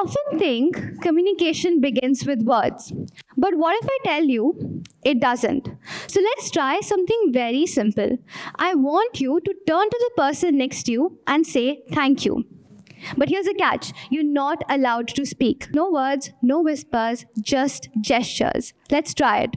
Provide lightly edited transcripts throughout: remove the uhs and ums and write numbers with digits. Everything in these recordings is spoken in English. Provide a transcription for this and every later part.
often think communication begins with words, but what if I tell you it doesn't? So let's try something very simple. I want you to turn to the person next to you and say thank you. But here's a catch, you're not allowed to speak. No words, no whispers, just gestures. Let's try it.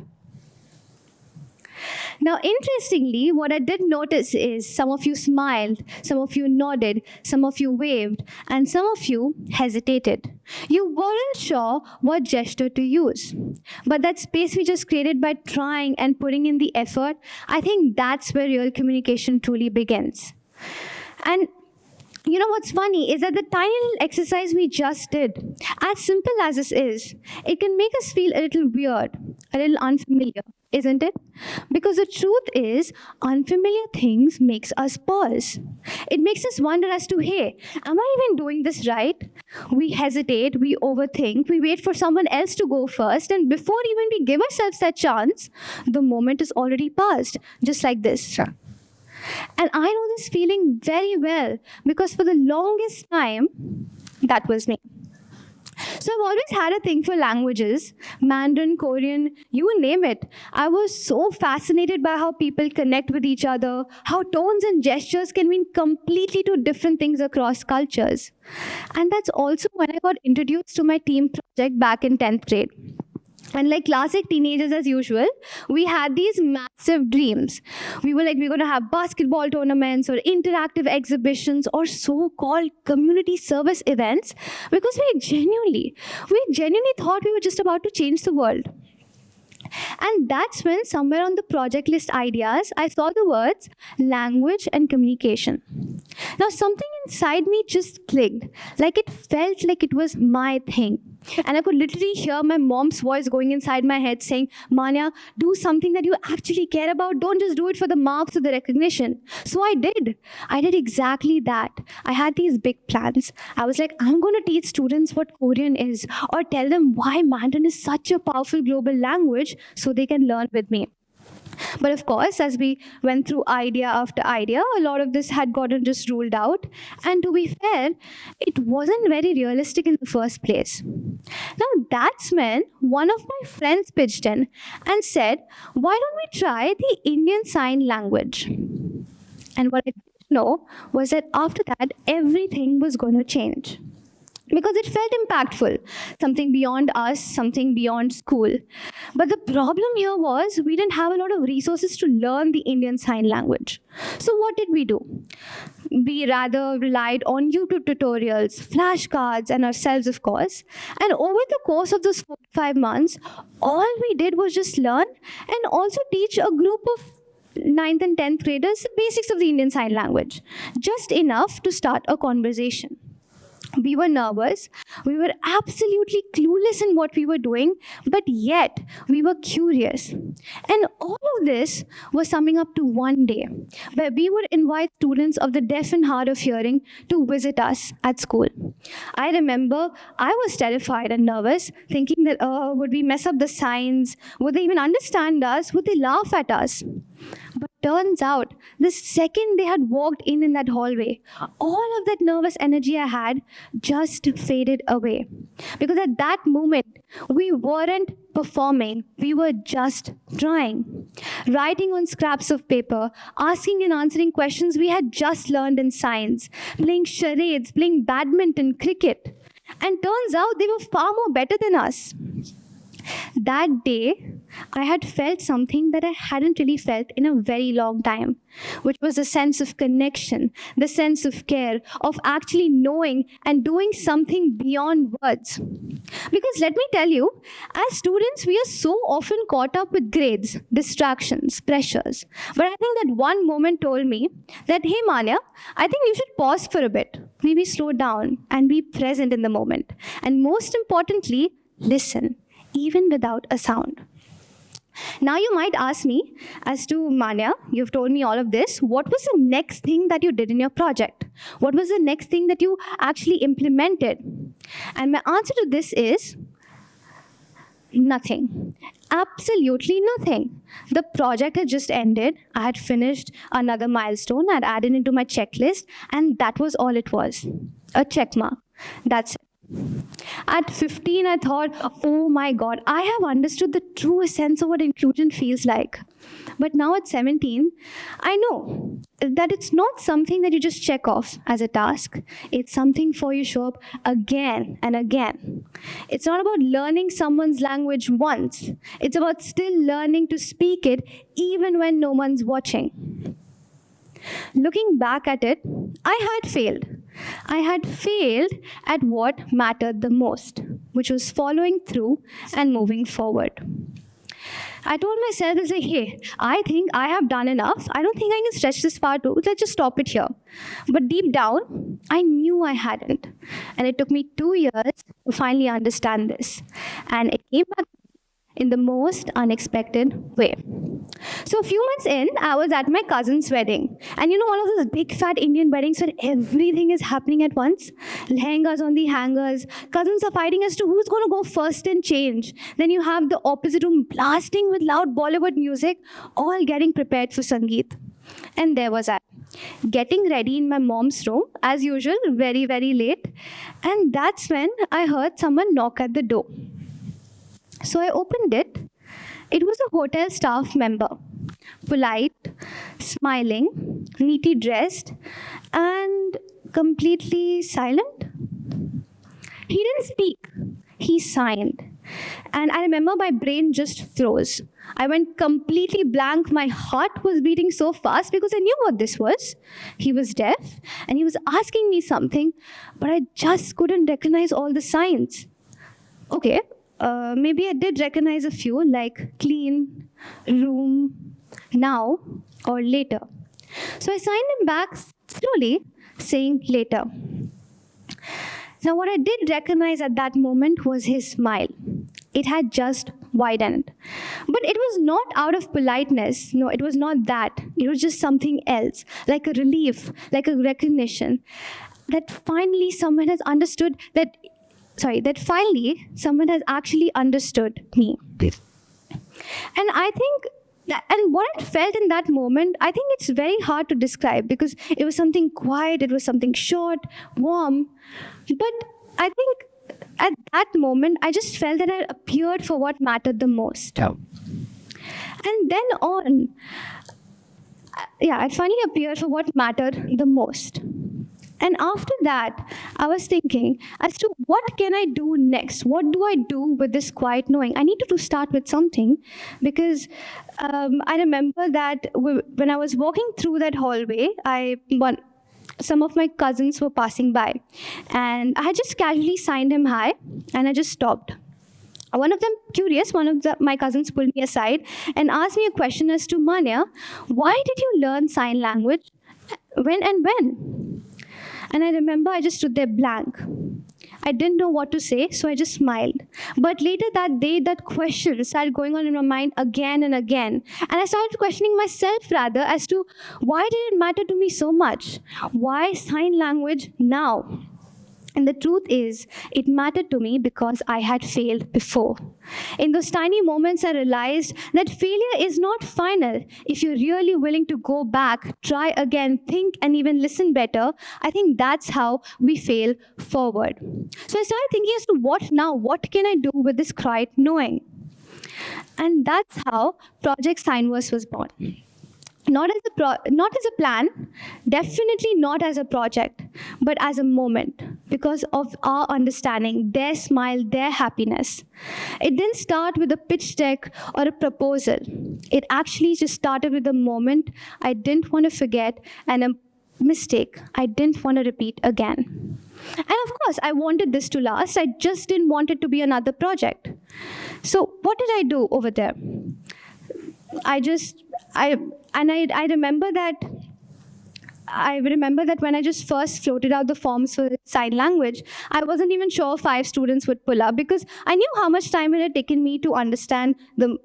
Now, interestingly, what I did notice is some of you smiled, some of you nodded, some of you waved, and some of you hesitated. You weren't sure what gesture to use. But that space we just created by trying and putting in the effort, I think that's where real communication truly begins. And you know what's funny is that the tiny little exercise we just did, as simple as this is, it can make us feel a little weird, a little unfamiliar, isn't it? Because the truth is, unfamiliar things makes us pause. It makes us wonder as to, hey, am I even doing this right? We hesitate, we overthink, we wait for someone else to go first, and before even we give ourselves that chance, the moment is already passed, just like this. Sure. And I know this feeling very well because for the longest time, that was me. So I've always had a thing for languages, Mandarin, Korean, you name it. I was so fascinated by how people connect with each other, how tones and gestures can mean completely two different things across cultures. And that's also when I got introduced to my team project back in 10th grade. And like classic teenagers as usual, we had these massive dreams. We were like, we're going to have basketball tournaments or interactive exhibitions or so-called community service events because we genuinely thought we were just about to change the world. And that's when somewhere on the project list ideas, I saw the words language and communication. Now something inside me just clicked, like it felt like it was my thing. And I could literally hear my mom's voice going inside my head saying, Manya, do something that you actually care about. Don't just do it for the marks or the recognition. So I did. I did exactly that. I had these big plans. I was like, I'm going to teach students what Korean is or tell them why Mandarin is such a powerful global language so they can learn with me. But of course, as we went through idea after idea, a lot of this had gotten just ruled out. And to be fair, it wasn't very realistic in the first place. Now, that's when one of my friends pitched in and said, why don't we try the Indian Sign Language? And what I didn't know was that after that, everything was going to change. Because it felt impactful, something beyond us, something beyond school. But the problem here was we didn't have a lot of resources to learn the Indian Sign Language. So what did we do? We rather relied on YouTube tutorials, flashcards, and ourselves, of course. And over the course of those 4 to 5 months, all we did was just learn and also teach a group of 9th and 10th graders the basics of the Indian Sign Language, just enough to start a conversation. We were nervous, we were absolutely clueless in what we were doing, but yet we were curious. And all of this was summing up to one day where we would invite students of the deaf and hard of hearing to visit us at school. I remember I was terrified and nervous, thinking that, would we mess up the signs? Would they even understand us? Would they laugh at us? But turns out, the second they had walked in that hallway, all of that nervous energy I had just faded away. Because at that moment, we weren't performing, we were just trying. Writing on scraps of paper, asking and answering questions we had just learned in science, playing charades, playing badminton, cricket. And turns out they were far more better than us. That day, I had felt something that I hadn't really felt in a very long time, which was a sense of connection, the sense of care, of actually knowing and doing something beyond words. Because let me tell you, as students, we are so often caught up with grades, distractions, pressures. But I think that one moment told me that, hey Manya, I think you should pause for a bit, maybe slow down and be present in the moment. And most importantly, listen, even without a sound. Now you might ask me, as to Manya, you've told me all of this, what was the next thing that you did in your project? What was the next thing that you actually implemented? And my answer to this is nothing. Absolutely nothing. The project had just ended. I had finished another milestone. I'd added into my checklist, and that was all it was. A check mark. That's it. At 15, I thought, oh my God, I have understood the true essence of what inclusion feels like. But now at 17, I know that it's not something that you just check off as a task. It's something for you show up again and again. It's not about learning someone's language once. It's about still learning to speak it even when no one's watching. Looking back at it, I had failed. I had failed at what mattered the most, which was following through and moving forward. I told myself, hey, I think I have done enough. I don't think I can stretch this far too. Let's just stop it here. But deep down, I knew I hadn't. And it took me 2 years to finally understand this. And it came back in the most unexpected way. So a few months in, I was at my cousin's wedding. And you know, one of those big fat Indian weddings where everything is happening at once? Lehengas on the hangers. Cousins are fighting as to who's going to go first and change. Then you have the opposite room blasting with loud Bollywood music, all getting prepared for Sangeet. And there was I, getting ready in my mom's room, as usual, very, very late. And that's when I heard someone knock at the door. So I opened it. It was a hotel staff member, polite, smiling, neatly dressed, and completely silent. He didn't speak. He signed. And I remember my brain just froze. I went completely blank. My heart was beating so fast because I knew what this was. He was deaf and he was asking me something, but I just couldn't recognize all the signs. Okay. Maybe I did recognize a few like clean, room, now, or later. So I signed him back slowly, saying later. Now, what I did recognize at that moment was his smile. It had just widened. But it was not out of politeness. No, it was not that. It was just something else, like a relief, like a recognition that finally someone has understood that finally someone has actually understood me. And I think and what I felt in that moment, I think it's very hard to describe because it was something quiet, it was something short, warm. But I think at that moment, I just felt that I appeared for what mattered the most. Oh. And then on, I finally appeared for what mattered the most. And after that, I was thinking as to what can I do next? What do I do with this quiet knowing? I needed to start with something because I remember that when I was walking through that hallway, some of my cousins were passing by. And I had just casually signed him hi, and I just stopped. One of them, curious, my cousins pulled me aside and asked me a question as to, Manya, why did you learn sign language? When? And I remember I just stood there blank. I didn't know what to say, so I just smiled. But later that day, that question started going on in my mind again and again. And I started questioning myself rather as to why did it matter to me so much? Why sign language now? And the truth is, it mattered to me because I had failed before. In those tiny moments, I realized that failure is not final. If you're really willing to go back, try again, think, and even listen better, I think that's how we fail forward. So I started thinking as to what now? What can I do with this quiet knowing? And that's how Project Signverse was born. Not as a plan, definitely not as a project, but as a moment because of our understanding, their smile, their happiness. It didn't start with a pitch deck or a proposal. It actually just started with a moment I didn't want to forget and a mistake I didn't want to repeat again. And of course, I wanted this to last. I just didn't want it to be another project. So what did I do over there? I remember that when I just first floated out the forms for sign language, I wasn't even sure 5 students would pull up because I knew how much time it had taken me to understand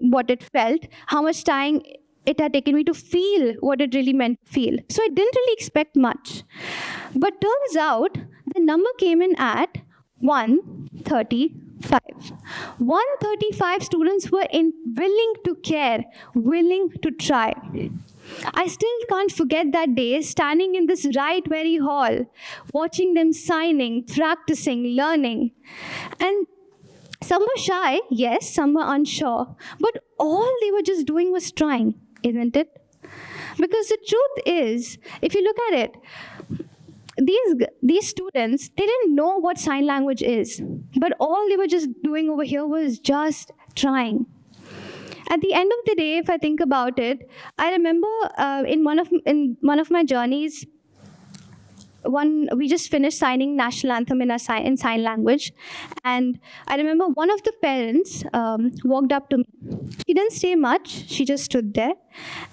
what it felt, how much time it had taken me to feel what it really meant to feel. So I didn't really expect much. But turns out the number came in at 135. 135 students were willing to care, willing to try. I still can't forget that day standing in this right very hall, watching them signing, practicing, learning. And some were shy, yes, some were unsure, but all they were just doing was trying, isn't it? Because the truth is, if you look at it, these students, they didn't know what sign language is, but all they were just doing over here was just trying. At the end of the day, if I think about it, I remember in one of my journeys, we just finished signing national anthem in sign language, and I remember one of the parents walked up to me. She didn't say much. She just stood there,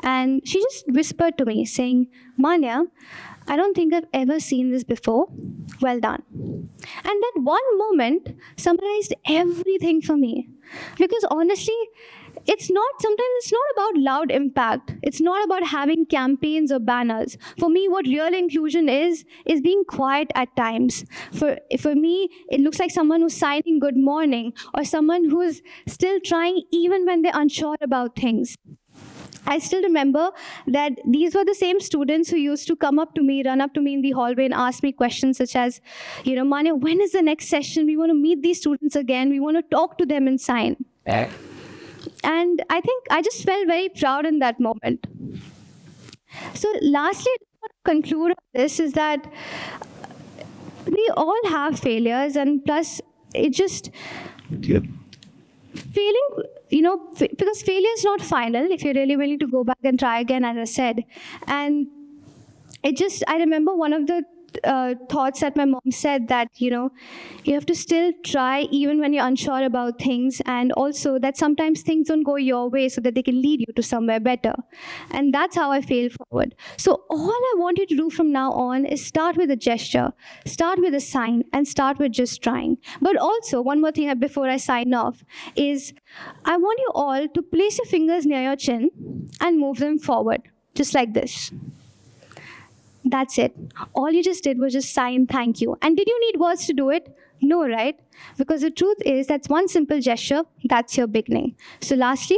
and she just whispered to me, saying, "Manya, I don't think I've ever seen this before. Well done." And that one moment summarized everything for me, because honestly, sometimes it's not about loud impact. It's not about having campaigns or banners. For me, what real inclusion is being quiet at times. For me, it looks like someone who's signing good morning, or someone who's still trying even when they're unsure about things. I still remember that these were the same students who used to come up to me, run up to me in the hallway and ask me questions such as, "Manya, when is the next session? We want to meet these students again. We want to talk to them and sign." And I think I just felt very proud in that moment. So lastly, to conclude on this is that we all have failures, and plus it just failing, because failure is not final if you're really willing to go back and try again, as I said. And I remember one of the thoughts that my mom said, that you have to still try even when you're unsure about things, and also that sometimes things don't go your way so that they can lead you to somewhere better. And that's how I fail forward. So all I want you to do from now on is start with a gesture, start with a sign, and start with just trying. But also one more thing before I sign off is, I want you all to place your fingers near your chin and move them forward, just like this. That's it. All you just did was just sign thank you. And did you need words to do it? No, right? Because the truth is, that's one simple gesture, that's your beginning. So lastly,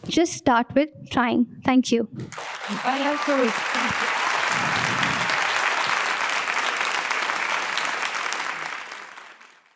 just start with trying. Thank you.